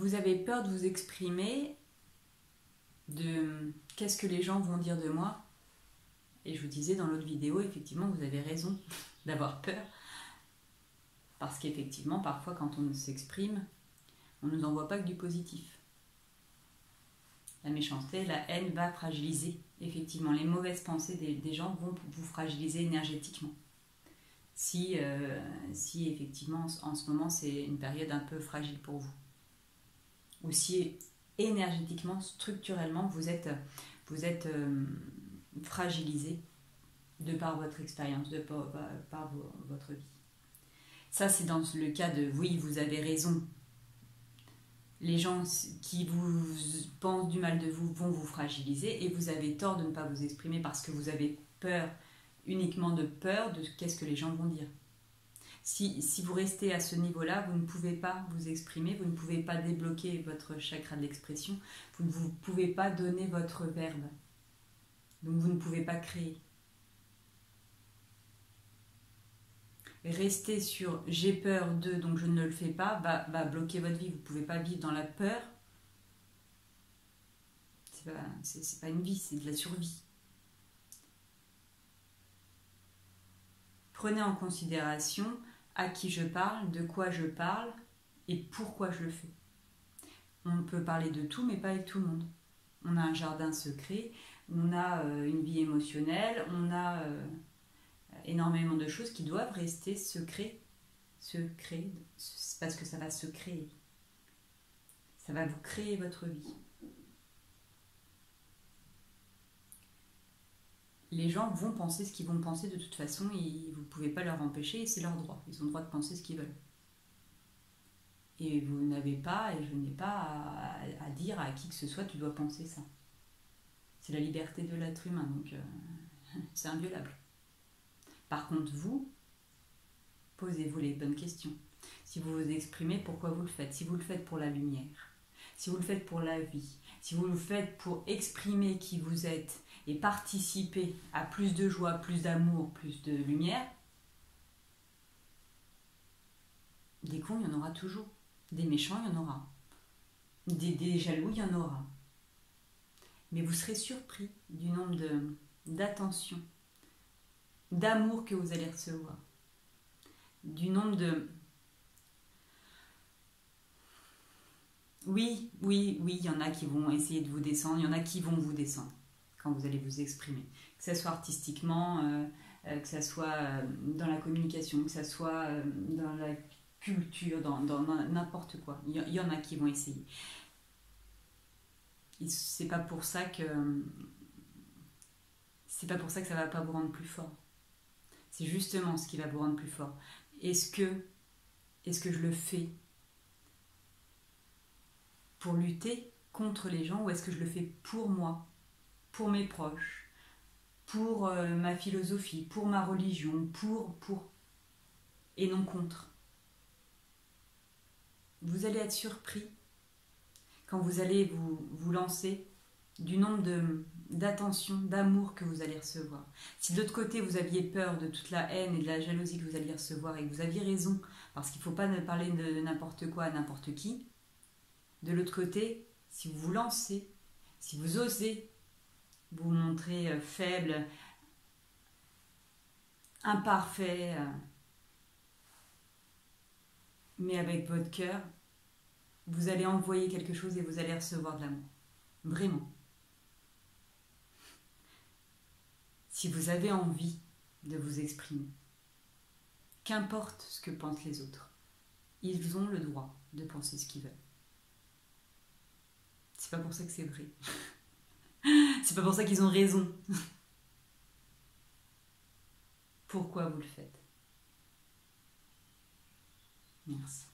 Vous avez peur de vous exprimer, de qu'est-ce que les gens vont dire de moi. Et je vous disais dans l'autre vidéo, effectivement, vous avez raison d'avoir peur. Parce qu'effectivement, parfois, quand on s'exprime, on ne nous envoie pas que du positif. La méchanceté, la haine va fragiliser. Effectivement, les mauvaises pensées des gens vont vous fragiliser énergétiquement. Si effectivement, en ce moment, c'est une période un peu fragile pour vous. Ou si énergétiquement, structurellement, vous êtes fragilisé de par votre expérience, par votre vie. Ça, c'est dans le cas de oui, vous avez raison. Les gens qui vous pensent du mal de vous vont vous fragiliser et vous avez tort de ne pas vous exprimer parce que vous avez peur, uniquement de peur de qu'est-ce que les gens vont dire. Si vous restez à ce niveau-là, vous ne pouvez pas vous exprimer, vous ne pouvez pas débloquer votre chakra de l'expression, vous ne pouvez pas donner votre verbe. Donc vous ne pouvez pas créer. Rester sur j'ai peur de, donc je ne le fais pas, va bloquer votre vie. Vous ne pouvez pas vivre dans la peur. C'est pas une vie, c'est de la survie. Prenez en considération à qui je parle, de quoi je parle et pourquoi je le fais. On peut parler de tout, mais pas avec tout le monde. On a un jardin secret, on a une vie émotionnelle, on a énormément de choses qui doivent rester secrètes, parce que ça va se créer. Ça va vous créer votre vie. Les gens vont penser ce qu'ils vont penser de toute façon, et vous ne pouvez pas leur empêcher, et c'est leur droit. Ils ont le droit de penser ce qu'ils veulent. Et vous n'avez pas, et je n'ai pas à dire à qui que ce soit, tu dois penser ça. C'est la liberté de l'être humain, donc c'est inviolable. Par contre, vous, posez-vous les bonnes questions. Si vous vous exprimez, pourquoi vous le faites? Si vous le faites pour la lumière, si vous le faites pour la vie, si vous le faites pour exprimer qui vous êtes et participer à plus de joie, plus d'amour, plus de lumière, des cons, il y en aura toujours. Des méchants, il y en aura. Des jaloux, il y en aura. Mais vous serez surpris du nombre d'attention, d'amour que vous allez recevoir. Du nombre de... Oui, il y en a qui vont essayer de vous descendre, il y en a qui vont vous descendre quand vous allez vous exprimer. Que ce soit artistiquement, que ce soit dans la communication, que ce soit dans la culture, dans n'importe quoi. Il y en a qui vont essayer. C'est pas pour ça que ça va pas vous rendre plus fort. C'est justement ce qui va vous rendre plus fort. Est-ce que je le fais pour lutter contre les gens, ou est-ce que je le fais pour moi, pour mes proches, pour ma philosophie, pour ma religion, pour et non contre? Vous allez être surpris quand vous allez vous lancer du nombre d'attention, d'amour que vous allez recevoir. Si de l'autre côté vous aviez peur de toute la haine et de la jalousie que vous alliez recevoir, et que vous aviez raison, parce qu'il ne faut pas parler de n'importe quoi à n'importe qui, de l'autre côté, si vous vous lancez, si vous osez vous montrer faible, imparfait, mais avec votre cœur, vous allez envoyer quelque chose et vous allez recevoir de l'amour. Vraiment. Si vous avez envie de vous exprimer, qu'importe ce que pensent les autres, ils ont le droit de penser ce qu'ils veulent. C'est pas pour ça que c'est vrai. C'est pas pour ça qu'ils ont raison. Pourquoi vous le faites? Merci.